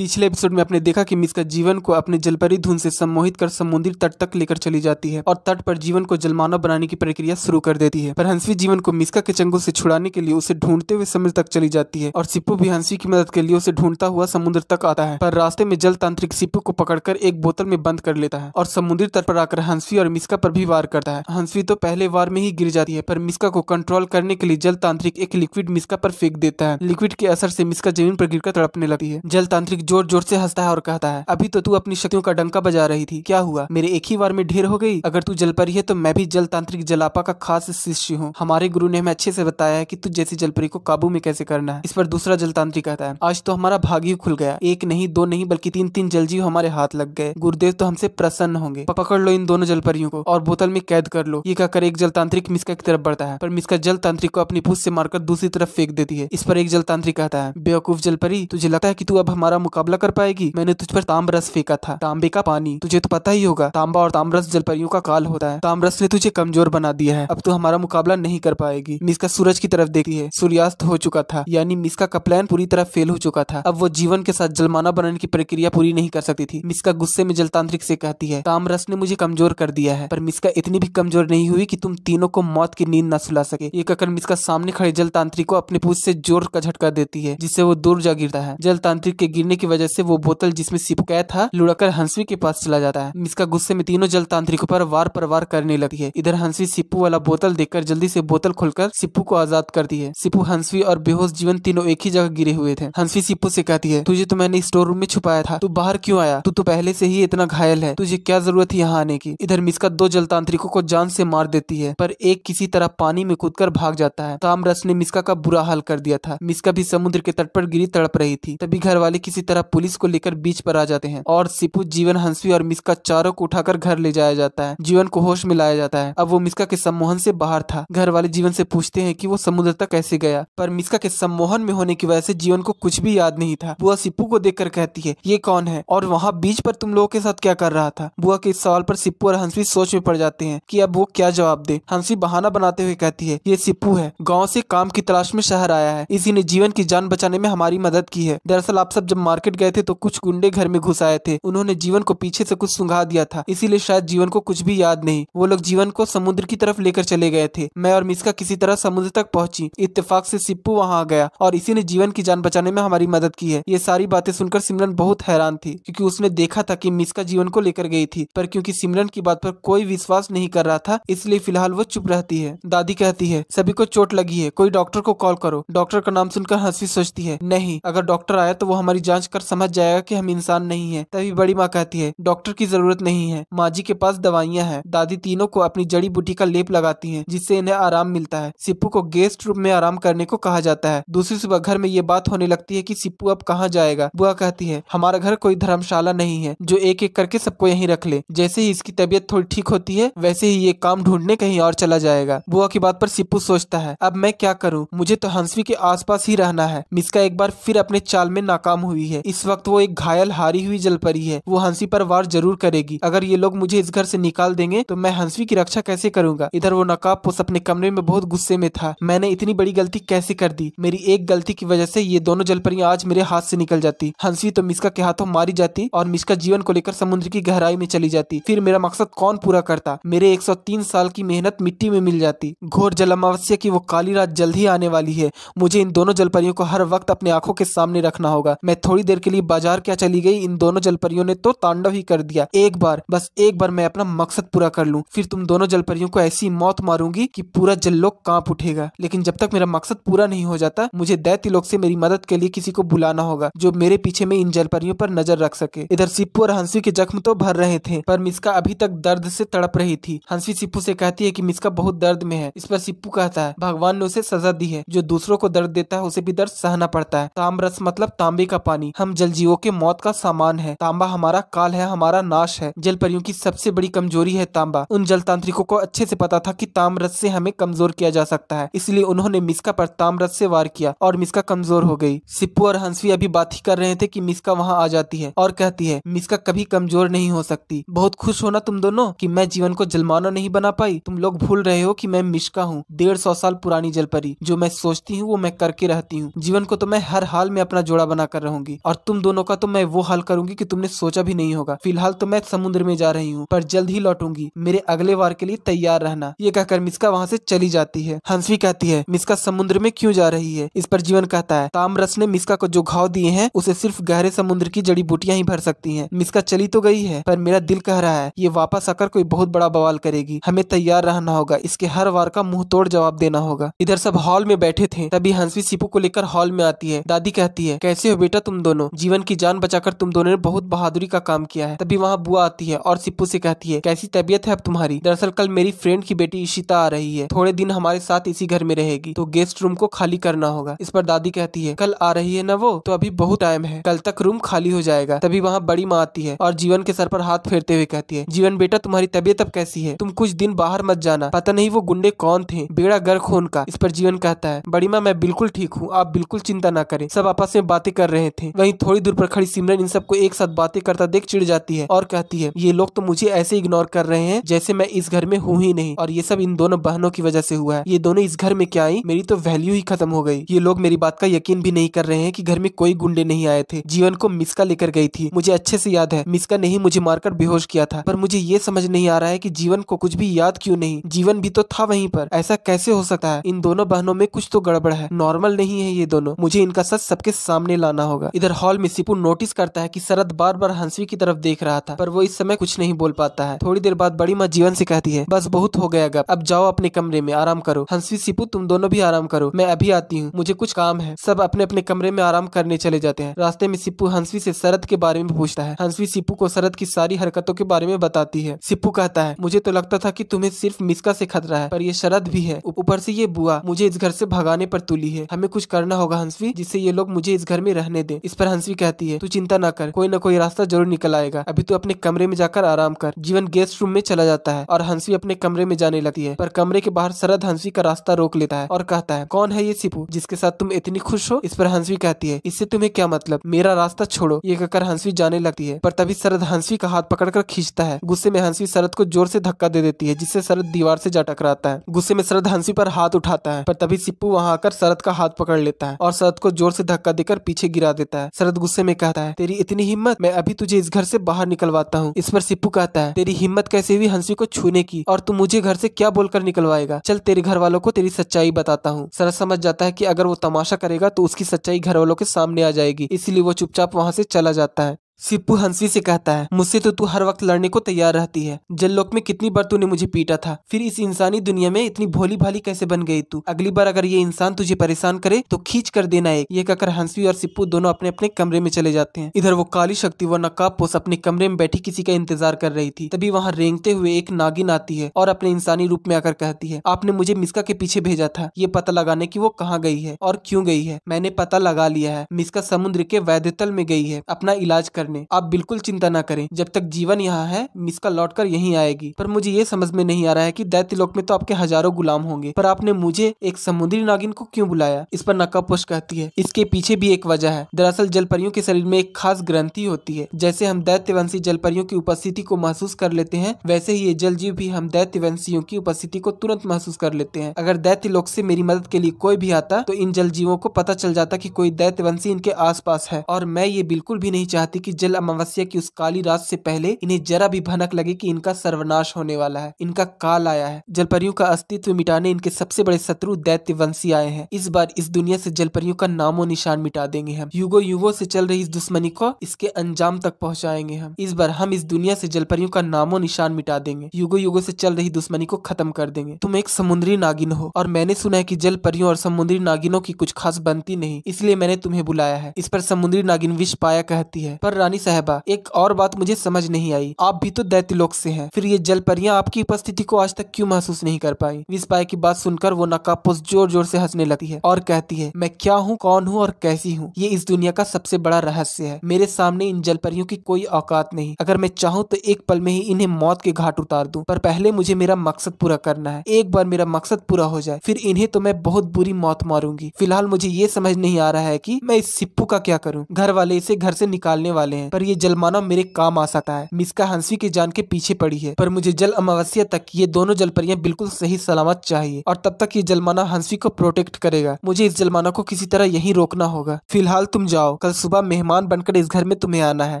पिछले एपिसोड में आपने देखा कि मिस्का जीवन को अपने जलपरी धुन से सम्मोहित कर समुद्री तट तक लेकर चली जाती है और तट पर जीवन को जलमानव बनाने की प्रक्रिया शुरू कर देती है। पर हंसवी जीवन को मिस्का के चंगुल से छुड़ाने के लिए उसे ढूंढते हुए समुद्र तक चली जाती है और सिप्पू भी हंसवी की मदद के लिए उसे ढूंढता हुआ समुद्र तक आता है। पर रास्ते में जल तांत्रिक सिप्पू को पकड़कर एक बोतल में बंद कर लेता है और समुद्री तट पर आकर हंसवी और मिस्का पर भी वार करता है। हंसवी तो पहले वार में ही गिर जाती है, पर मिस्का को कंट्रोल करने के लिए जल तांत्रिक एक लिक्विड मिस्का पर फेंक देता है। लिक्विड के असर से मिस्का जमीन पर गिरकर तड़पने लगती है। जल तांत्रिक जोर जोर से हंसता है और कहता है, अभी तो तू अपनी शक्तियों का डंका बजा रही थी, क्या हुआ? मेरे एक ही वार में ढेर हो गई। अगर तू जलपरी है तो मैं भी जल तांत्रिक जलापा का खास शिष्य हूँ। हमारे गुरु ने हमें अच्छे से बताया है कि तू जैसी जलपरी को काबू में कैसे करना है। इस पर दूसरा जल तांत्रिक कहता है, आज तो हमारा भाग्य ही खुल गया। एक नहीं, दो नहीं, बल्कि तीन जलजीव हमारे हाथ लग गए। गुरुदेव तो हमसे प्रसन्न होंगे। पकड़ लो इन दोनों जलपरियों को और बोतल में कैद कर लो। ये कहकर एक जल तांत्रिक मिस्का की तरफ बढ़ता है, पर मिस्का जल तांत्रिक को अपनी पूंछ से मारकर दूसरी तरफ फेंक देती है। इस पर एक जल तांत्रिक कहता है, बेवकूफ जलपरी, तुझे लगता है कि तू अब हमारा मुकाबला कर पाएगी? मैंने तुझ पर ताम्ररस फेंका था, तांबे का पानी। तुझे तो पता ही होगा, तांबा और ताम्ररस जलपरियों का काल होता है। ताम्ररस ने तुझे कमजोर बना दिया है, अब तू हमारा मुकाबला नहीं कर पाएगी। मिस्का सूरज की तरफ देखती है। सूर्यास्त हो चुका था, यानी मिस्का का प्लान पूरी तरह फेल हो चुका था। अब वो जीवन के साथ जलमानव बनाने की प्रक्रिया पूरी नहीं कर सकती थी। मिस्का गुस्से में जलतांत्रिक से कहती है, ताम्ररस ने मुझे कमजोर कर दिया है। पर मिस्का इतनी भी कमजोर नहीं हुई कि तुम तीनों को मौत की नींद न सुला सके। ये कहकर मिस्का सामने खड़े जलतांत्रिक को अपने पूंछ से जोर का झटका देती है, जिससे वो दूर जा गिरता है। जलतांत्रिक के गिरने की वजह से वो बोतल जिसमें सिप्पू कैद था लुढ़कर हंसवी के पास चला जाता है। मिस्का गुस्से में तीनों जलतांत्रिकों पर वार करने लगती है। इधर हंसवी सिप्पू वाला बोतल देखकर जल्दी से बोतल खोलकर सिप्पू को आजाद करती है। सिप्पू, हंसवी और बेहोश जीवन तीनों एक ही जगह गिरे हुए थे। हंसवी सिप्पू से कहती है, तुझे तो मैंने स्टोर रूम में छुपाया था, तू बाहर क्यों आया? तू तो पहले से ही इतना घायल है, तुझे क्या जरूरत थी यहाँ आने की? इधर मिस्का दो जलतांत्रिकों को जान से मार देती है, पर एक किसी तरह पानी में कूदकर भाग जाता है। ताम्ररस ने मिस्का का बुरा हाल कर दिया था। मिस्का भी समुद्र के तट पर गिरी तड़प रही थी। तभी घर वाले किसी तरह पुलिस को लेकर बीच पर आ जाते हैं और सिप्पू, जीवन, हंसवी और मिस्का चारों को उठाकर घर ले जाया जाता है। जीवन को होश में लाया जाता है। अब वो मिस्का के सम्मोहन से बाहर था। घर वाले जीवन से पूछते हैं कि वो समुद्र तक कैसे गया, पर मिस्का के सम्मोहन में होने की वजह से जीवन को कुछ भी याद नहीं था। बुआ सिप्पू को देखकर कहती है, ये कौन है और वहाँ बीच पर तुम लोगों के साथ क्या कर रहा था? बुआ के इस सवाल पर सिप्पू और हंसवी सोच में पड़ जाते हैं कि अब वो क्या जवाब दे। हंसवी बहाना बनाते हुए कहती है, ये सिप्पू है, गाँव से काम की तलाश में शहर आया है। इसी ने जीवन की जान बचाने में हमारी मदद की है। दरअसल आप सब जब मार्केट गए थे तो कुछ गुंडे घर में घुस आए थे। उन्होंने जीवन को पीछे से कुछ सुंघा दिया था, इसीलिए शायद जीवन को कुछ भी याद नहीं। वो लोग जीवन को समुद्र की तरफ लेकर चले गए थे। मैं और मिस्का किसी तरह समुद्र तक पहुंची। इत्तेफाक से सिप्पू वहां आ गया और इसी ने जीवन की जान बचाने में हमारी मदद की है। ये सारी बातें सुनकर सिमरन बहुत हैरान थी, क्योंकि उसने देखा था कि मिस्का जीवन को लेकर गई थी, पर क्योंकि सिमरन की बात पर कोई विश्वास नहीं कर रहा था, इसलिए फिलहाल वो चुप रहती है। दादी कहती है, सभी को चोट लगी है, कोई डॉक्टर को कॉल करो। डॉक्टर का नाम सुनकर हंसवी सोचती है, नहीं, अगर डॉक्टर आया तो वो हमारी जांच कर समझ जाएगा कि हम इंसान नहीं है। तभी बड़ी माँ कहती है, डॉक्टर की जरूरत नहीं है, माँ जी के पास दवाइयाँ हैं। दादी तीनों को अपनी जड़ी बूटी का लेप लगाती हैं, जिससे इन्हें आराम मिलता है। सिप्पू को गेस्ट रूम में आराम करने को कहा जाता है। दूसरी सुबह घर में ये बात होने लगती है कि सिप्पू अब कहाँ जाएगा। बुआ कहती है, हमारा घर कोई धर्मशाला नहीं है जो एक एक करके सबको यहीं रख ले। जैसे ही इसकी तबीयत थोड़ी ठीक होती है वैसे ही ये काम ढूंढने कहीं और चला जाएगा। बुआ की बात पर सिप्पू सोचता है, अब मैं क्या करूँ, मुझे तो हंसवी के आसपास ही रहना है। मिस्का एक बार फिर अपने चाल में नाकाम हुई है। इस वक्त वो एक घायल हारी हुई जलपरी है। वो हंसवी पर वार जरूर करेगी। अगर ये लोग मुझे इस घर से निकाल देंगे तो मैं हंसवी की रक्षा कैसे करूंगा? इधर वो नकाबपोश अपने कमरे में बहुत गुस्से में था। मैंने इतनी बड़ी गलती कैसे कर दी? मेरी एक गलती की वजह से ये दोनों जलपरियां आज मेरे हाथ से निकल जाती। हंसवी तो मिस्का के हाथों मारी जाती और मिस्का जीवन को लेकर समुद्र की गहराई में चली जाती। फिर मेरा मकसद कौन पूरा करता? मेरे 103 साल की मेहनत मिट्टी में मिल जाती। घोर जल अमावस्या की वो काली रात जल्द ही आने वाली है। मुझे इन दोनों जलपरियों को हर वक्त अपने आंखों के सामने रखना होगा। मैं थोड़ी देर के लिए बाजार क्या चली गई, इन दोनों जलपरियों ने तो तांडव ही कर दिया। एक बार, बस एक बार मैं अपना मकसद पूरा कर लूं, फिर तुम दोनों जलपरियों को ऐसी मौत मारूंगी कि पूरा जललोक कांप उठेगा। लेकिन जब तक मेरा मकसद पूरा नहीं हो जाता, मुझे दैत्य लोक से मेरी मदद के लिए किसी को बुलाना होगा जो मेरे पीछे में इन जलपरियों पर नजर रख सके। इधर सिप्पू और हंसवी के जख्म तो भर रहे थे, पर मिस्का अभी तक दर्द से तड़प रही थी। हंसवी सिप्पू से कहती है कि मिस्का बहुत दर्द में है। इस पर सिप्पू कहता है, भगवान ने उसे सजा दी है, जो दूसरों को दर्द देता है उसे भी दर्द सहना पड़ता है। ताम्ररस मतलब तांबे का पानी, हम जलजीवों के मौत का सामान है। तांबा हमारा काल है, हमारा नाश है। जलपरियों की सबसे बड़ी कमजोरी है तांबा। उन जल तांत्रिकों को अच्छे से पता था कि ताम्ररस से हमें कमजोर किया जा सकता है, इसलिए उन्होंने मिस्का पर ताम्ररस से वार किया और मिस्का कमजोर हो गई। सिप्पू और हंसवी अभी बात ही कर रहे थे कि मिस्का वहाँ आ जाती है और कहती है, मिस्का कभी कमजोर नहीं हो सकती। बहुत खुश हो ना तुम दोनों कि मैं जीवन को जलमानव नहीं बना पाई? तुम लोग भूल रहे हो कि मैं मिस्का हूँ, 150 साल पुरानी जलपरी। जो मैं सोचती हूँ वो मैं करके रहती हूँ। जीवन को तो मैं हर हाल में अपना जोड़ा बना कर रहूंगी। और तुम दोनों का तो मैं वो हाल करूंगी कि तुमने सोचा भी नहीं होगा। फिलहाल तो मैं समुद्र में जा रही हूँ, पर जल्द ही लौटूंगी। मेरे अगले वार के लिए तैयार रहना। ये कहकर मिस्का वहाँ से चली जाती है। हंसवी कहती है, मिस्का समुद्र में क्यों जा रही है? इस पर जीवन कहता है, ताम्ररस ने मिस्का को जो घाव दिए हैं उसे सिर्फ गहरे समुद्र की जड़ी बूटियां ही भर सकती हैं। मिस्का चली तो गई है, पर मेरा दिल कह रहा है ये वापस आकर कोई बहुत बड़ा बवाल करेगी। हमें तैयार रहना होगा, इसके हर वार का मुंह तोड़ जवाब देना होगा। इधर सब हॉल में बैठे थे, तभी हंसवी सिपू को लेकर हॉल में आती है। दादी कहती है, कैसे हो बेटा तुम दोनों? जीवन की जान बचाकर तुम दोनों ने बहुत बहादुरी का काम किया है। तभी वहाँ बुआ आती है और सिप्पू से कहती है, कैसी तबीयत है अब तुम्हारी? दरअसल कल मेरी फ्रेंड की बेटी इशिता आ रही है, थोड़े दिन हमारे साथ इसी घर में रहेगी, तो गेस्ट रूम को खाली करना होगा। इस पर दादी कहती है, कल आ रही है ना वो, तो अभी बहुत टाइम है, कल तक रूम खाली हो जाएगा। तभी वहाँ बड़ी माँ आती है और जीवन के सर पर हाथ फेरते हुए कहती है, जीवन बेटा तुम्हारी तबीयत अब कैसी है? तुम कुछ दिन बाहर मत जाना, पता नहीं वो गुंडे कौन थे, बेड़ा गर्क हो उनका। इस पर जीवन कहता है, बड़ी माँ मैं बिल्कुल ठीक हूँ, आप बिल्कुल चिंता न करें। सब आपस में बातें कर रहे थे। वहीं थोड़ी दूर पर खड़ी सिमरन इन सबको एक साथ बातें करता देख चिढ़ जाती है और कहती है, ये लोग तो मुझे ऐसे इग्नोर कर रहे हैं जैसे मैं इस घर में हूँ ही नहीं, और ये सब इन दोनों बहनों की वजह से हुआ है। ये दोनों इस घर में क्या आई, मेरी तो वैल्यू ही खत्म हो गई। ये लोग मेरी बात का यकीन भी नहीं कर रहे हैं कि घर में कोई गुंडे नहीं आए थे। जीवन को मिस्का लेकर गई थी, मुझे अच्छे से याद है। मिस्का ने ही मुझे मारकर बेहोश किया था, पर मुझे ये समझ नहीं आ रहा है कि जीवन को कुछ भी याद क्यों नहीं। जीवन भी तो था वहीं पर, ऐसा कैसे हो सकता है? इन दोनों बहनों में कुछ तो गड़बड़ है, नॉर्मल नहीं है ये दोनों। मुझे इनका सच सबके सामने लाना होगा। इधर हॉल में सिपू नोटिस करता है कि शरद बार बार हंसवी की तरफ देख रहा था, पर वो इस समय कुछ नहीं बोल पाता है। थोड़ी देर बाद बड़ी माँ जीवन से कहती है, बस बहुत हो गया गप, अब जाओ अपने कमरे में आराम करो। हंसवी सिपू तुम दोनों भी आराम करो, मैं अभी आती हूँ, मुझे कुछ काम है। सब अपने अपने कमरे में आराम करने चले जाते हैं। रास्ते में सिप्पू हंसवी से शरद के बारे में पूछता है। हंसवी सिप्पू को शरद की सारी हरकतों के बारे में बताती है। सिप्पू कहता है, मुझे तो लगता था कि तुम्हें सिर्फ मिस्का से खतरा है, पर ये शरद भी है, ऊपर से ये बुआ मुझे इस घर से भगाने पर तुली है। हमें कुछ करना होगा हंसवी, जिससे ये लोग मुझे इस घर में रहने दें। इस पर हंसवी कहती है, तू चिंता न कर, कोई न कोई रास्ता जरूर निकल आएगा। अभी तो अपने कमरे में जाकर आराम कर। जीवन गेस्ट रूम में चला जाता है और हंसवी अपने कमरे में जाने लगती है, पर कमरे के बाहर शरद हंसवी का रास्ता रोक लेता है और कहता है, कौन है ये सिप्पू जिसके साथ तुम इतनी खुश हो? इस पर हंसवी कहती है, इससे तुम्हें क्या मतलब, मेरा रास्ता छोड़ो। ये कहकर हंसवी जाने लगती है, पर तभी शरद हंसवी का हाथ पकड़कर खींचता है। गुस्से में हंसवी शरद को जोर से धक्का दे देती है, जिससे शरद दीवार से जा टकराता है। गुस्से में शरद हंसवी पर हाथ उठाता है, पर तभी सिप्पू वहां आकर शरद का हाथ पकड़ लेता है और शरद को जोर से धक्का देकर पीछे गिरा देता है। शरद गुस्से में कहता है, तेरी इतनी हिम्मत, मैं अभी तुझे इस घर से बाहर निकलवाता हूँ। इस पर सिप्पू कहता है, तेरी हिम्मत कैसे हुई हंसवी को छूने की, और तू मुझे घर से क्या बोलकर निकलवाएगा? चल तेरे घर वालों को तेरी सच्चाई बताता हूँ। शरद समझ जाता है कि अगर वो तमाशा करेगा तो उसकी सच्चाई घर वालों के सामने आ जाएगी, इसलिए वो चुपचाप वहां से चला जाता है। सिप्पू हंसवी से कहता है, मुझसे तो तू हर वक्त लड़ने को तैयार रहती है। जललोक में कितनी बार तूने मुझे पीटा था, फिर इस इंसानी दुनिया में इतनी भोली भाली कैसे बन गई तू? अगली बार अगर ये इंसान तुझे परेशान करे तो खींच कर देना एक। ये कहकर हंसवी और सिप्पू दोनों अपने अपने कमरे में चले जाते हैं। इधर वो काली शक्ति वो नकाबपोश अपने कमरे में बैठी किसी का इंतजार कर रही थी। तभी वहाँ रेंगते हुए एक नागिन आती है और अपने इंसानी रूप में आकर कहती है, आपने मुझे मिस्का के पीछे भेजा था, ये पता लगाने की वो कहाँ गई है और क्यों गई है। मैंने पता लगा लिया है, मिस्का समुद्र के वैद्यतल में गई है अपना इलाज करने। आप बिल्कुल चिंता ना करें, जब तक जीवन यहाँ है मिस्का लौटकर यहीं आएगी। पर मुझे ये समझ में नहीं आ रहा है कि दैत्यलोक में तो आपके हजारों गुलाम होंगे, पर आपने मुझे एक समुद्री नागिन को क्यों बुलाया? इस पर नकाबपोश कहती है, इसके पीछे भी एक वजह है। दरअसल जलपरियों के शरीर में एक खास ग्रंथि होती है। जैसे हम दैत्यवंशी जलपरियों की उपस्थिति को महसूस कर लेते हैं, वैसे ही ये जल जीव भी हम दैत्यवंशियों की उपस्थिति को तुरंत महसूस कर लेते हैं। अगर दैत्यलोक से मेरी मदद के लिए कोई भी आता तो इन जल जीवों को पता चल जाता कि कोई दैत्यवंशी इनके आसपास है, और मैं ये बिल्कुल भी नहीं चाहती कि जल अमावस्या की उस काली रात से पहले इन्हें जरा भी भनक लगे कि इनका सर्वनाश होने वाला है, इनका काल आया है। जलपरियों का अस्तित्व मिटाने इनके सबसे बड़े शत्रु दैत्यवंशी आए हैं। इस बार इस दुनिया से जलपरियों का नामो निशान मिटा देंगे हम। युगों युगों से चल रही इस दुश्मनी को इसके अंजाम तक पहुंचाएंगे हम। इस बार हम इस दुनिया से जलपरियों का नामो निशान मिटा देंगे, युगों युगों से चल रही दुश्मनी को खत्म कर देंगे। तुम एक समुद्री नागिन हो, और मैंने सुना है कि जलपरियों और समुद्री नागिनों की कुछ खास बनती नहीं, इसलिए मैंने तुम्हें बुलाया है। इस पर समुद्री नागिन विष पाया कहती है, पर रानी साहबा एक और बात मुझे समझ नहीं आई, आप भी तो दैत्यलोक से हैं, फिर ये जलपरियां आपकी उपस्थिति को आज तक क्यों महसूस नहीं कर पाई? विष पाया की बात सुनकर वो नकाबपोश जोर जोर से हंसने लगती है और कहती है, मैं क्या हूँ, कौन हूँ और कैसी हूँ, ये इस दुनिया का सबसे बड़ा रहस्य है। मेरे सामने इन जलपरियों की कोई औकात नहीं। अगर मैं चाहूँ तो एक पल में ही इन्हें मौत के घाट उतार दूं, पर पहले मुझे मेरा मकसद पूरा करना है। एक बार मेरा मकसद पूरा हो जाए, फिर इन्हें तो मैं बहुत बुरी मौत मारूंगी। फिलहाल मुझे ये समझ नहीं आ रहा है कि मैं इस सिप्पू का क्या करूं। घर वाले इसे घर से निकालने वाले वाले हैं, पर ये जलमानव मेरे काम आ सकता है। मिस्का हंसवी की जान के पीछे पड़ी है, पर मुझे जल अमावस्या तक ये दोनों जलपरियां बिल्कुल सही सलामत चाहिए, और तब तक ये जलमानव हंसवी को प्रोटेक्ट करेगा। मुझे इस जलमानव को किसी तरह यहीं रोकना होगा। फिलहाल तुम जाओ, कल सुबह मेहमान बनकर इस घर में तुम्हें आना है।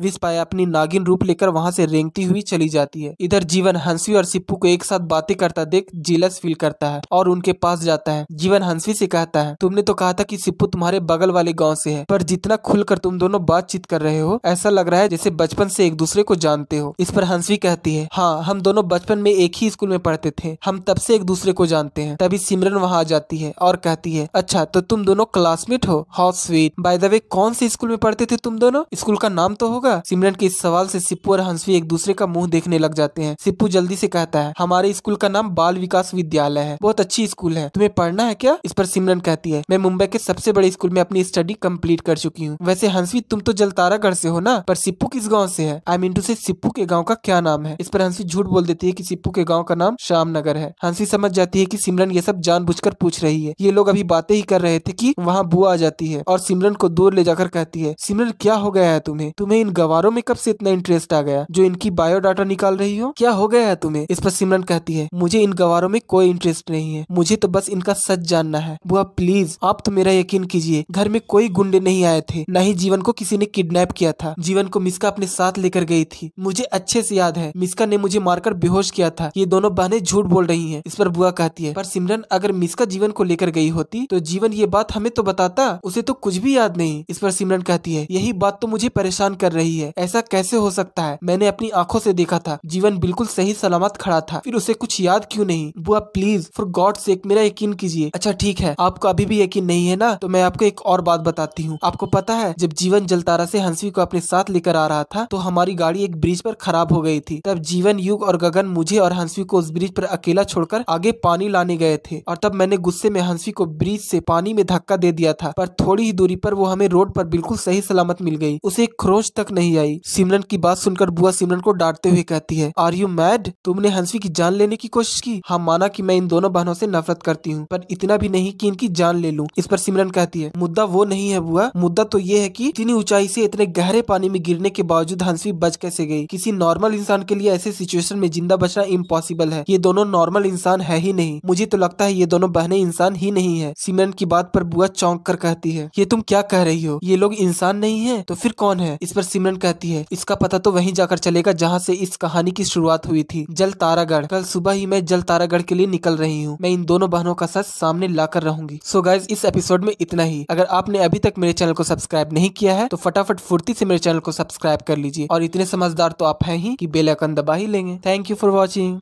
विस्पाया अपनी नागिन रूप लेकर वहाँ से रेंगती हुई चली जाती है। इधर जीवन हंसवी और सिप्पू को एक साथ बातें करता देख जेलस फील करता है और उनके पास जाता है। जीवन हंसवी से कहता है, तुमने तो कहा था कि सिप्पू तुम्हारे बगल वाले गाँव से है, पर जितना खुलकर तुम दोनों बातचीत कर रहे हो ऐसा लग रहा है जैसे बचपन से एक दूसरे को जानते हो। इस पर हंसवी कहती है, हाँ, हम दोनों बचपन में एक ही स्कूल में पढ़ते थे, हम तब से एक दूसरे को जानते हैं। तभी सिमरन वहाँ आ जाती है और कहती है, अच्छा तो तुम दोनों क्लासमेट हो, how sweet. By the way, कौन से स्कूल में पढ़ते थे तुम दोनों? स्कूल का नाम तो होगा। सिमरन के इस सवाल से सिप्पू और हंसवी एक दूसरे का मुंह देखने लग जाते हैं। सिप्पू जल्दी से कहता है, हमारे स्कूल का नाम बाल विकास विद्यालय है, बहुत अच्छी स्कूल है, तुम्हें पढ़ना है क्या? इस पर सिमरन कहती है, मैं मुंबई के सबसे बड़े स्कूल में अपनी स्टडी कंप्लीट कर चुकी हूँ। वैसे हंसवी, तुम तो जलतारागढ़ से हो ना, पर सिप्पू किस गाँव से है? आई मीन टू से सिप्पू के गाँव का क्या नाम है? इस पर हंसवी झूठ बोल देती है कि सिप्पू के गाँव का नाम श्यामनगर है। हंसवी समझ जाती है कि सिमरन ये सब जानबूझकर पूछ रही है। ये लोग अभी बातें ही कर रहे थे कि वहाँ बुआ आ जाती है और सिमरन को दूर ले जाकर कहती है, सिमरन क्या हो गया है तुम्हें? तुम्हें इन गवारों में कब से इतना इंटरेस्ट आ गया जो इनकी बायोडाटा निकाल रही हो? क्या हो गया है तुम्हें? इस पर सिमरन कहती है, मुझे इन गवारों में कोई इंटरेस्ट नहीं है, मुझे तो बस इनका सच जानना है। बुआ प्लीज, आप तो मेरा यकीन कीजिए, घर में कोई गुंडे नहीं आए थे, न ही जीवन को किसी ने किडनैप किया था। जीवन को मिस्का अपने साथ लेकर गई थी, मुझे अच्छे से याद है। मिस्का ने मुझे मारकर बेहोश किया था। ये दोनों बहनें झूठ बोल रही हैं। इस पर बुआ कहती है, पर सिमरन, अगर मिस्का जीवन को लेकर गई होती तो जीवन ये बात हमें तो बताता, उसे तो कुछ भी याद नहीं। इस पर सिमरन कहती है, यही बात तो मुझे परेशान कर रही है, ऐसा कैसे हो सकता है? मैंने अपनी आंखों से देखा था, जीवन बिल्कुल सही सलामत खड़ा था, फिर उसे कुछ याद क्यों नहीं? बुआ प्लीज, फॉर गॉड सेक, मेरा यकीन कीजिए। अच्छा ठीक है, आपको अभी भी यकीन नहीं है ना, तो मैं आपको एक और बात बताती हूँ। आपको पता है, जब जीवन जलतारा से हंसवी को अपने साथ लेकर आ रहा था तो हमारी गाड़ी एक ब्रिज पर खराब हो गई थी। तब जीवन, युग और गगन मुझे और हंसवी को उस ब्रिज पर अकेला छोड़कर आगे पानी लाने गए थे, और तब मैंने गुस्से में हंसवी को ब्रिज से पानी में धक्का दे दिया था, पर थोड़ी ही दूरी पर वो हमें रोड पर बिल्कुल सही सलामत मिल गई, उसे एक खरोंच तक नहीं आई। सिमरन की बात सुनकर बुआ सिमरन को डांटते हुए कहती है, आर यू मैड? तुमने हंसवी की जान लेने की कोशिश की? हाँ, माना कि मैं इन दोनों बहनों से नफरत करती हूँ, पर इतना भी नहीं कि इनकी जान ले लूं। इस पर सिमरन कहती है, मुद्दा वो नहीं है बुआ, मुद्दा तो ये है कि इतनी ऊंचाई से इतने गहरे पानी में गिरने के बावजूद हंसवी बच कैसे गई? किसी नॉर्मल इंसान के लिए ऐसे सिचुएशन में जिंदा बचना इम्पॉसिबल है। ये दोनों नॉर्मल इंसान है ही नहीं। मुझे तो लगता है ये दोनों बहनें इंसान ही नहीं है। सिमरन की बात पर बुआ चौंक कर कहती है, ये तुम क्या कह रही हो? ये लोग इंसान नहीं है तो फिर कौन है? इस पर सिमरन कहती है, इसका पता तो वहीं जाकर चलेगा जहाँ से इस कहानी की शुरुआत हुई थी, जलतारागढ़। कल सुबह ही मैं जलतारागढ़ के लिए निकल रही हूँ। मैं इन दोनों बहनों का सच सामने लाकर रहूंगी। सो गाइज, इस एपिसोड में इतना ही। अगर आपने अभी तक मेरे चैनल को सब्सक्राइब नहीं किया है तो फटाफट फुर्ती से मेरे चैनल को सब्सक्राइब कर लीजिए, और इतने समझदार तो आप हैं ही कि बेल आइकन दबा ही लेंगे। Thank you for watching.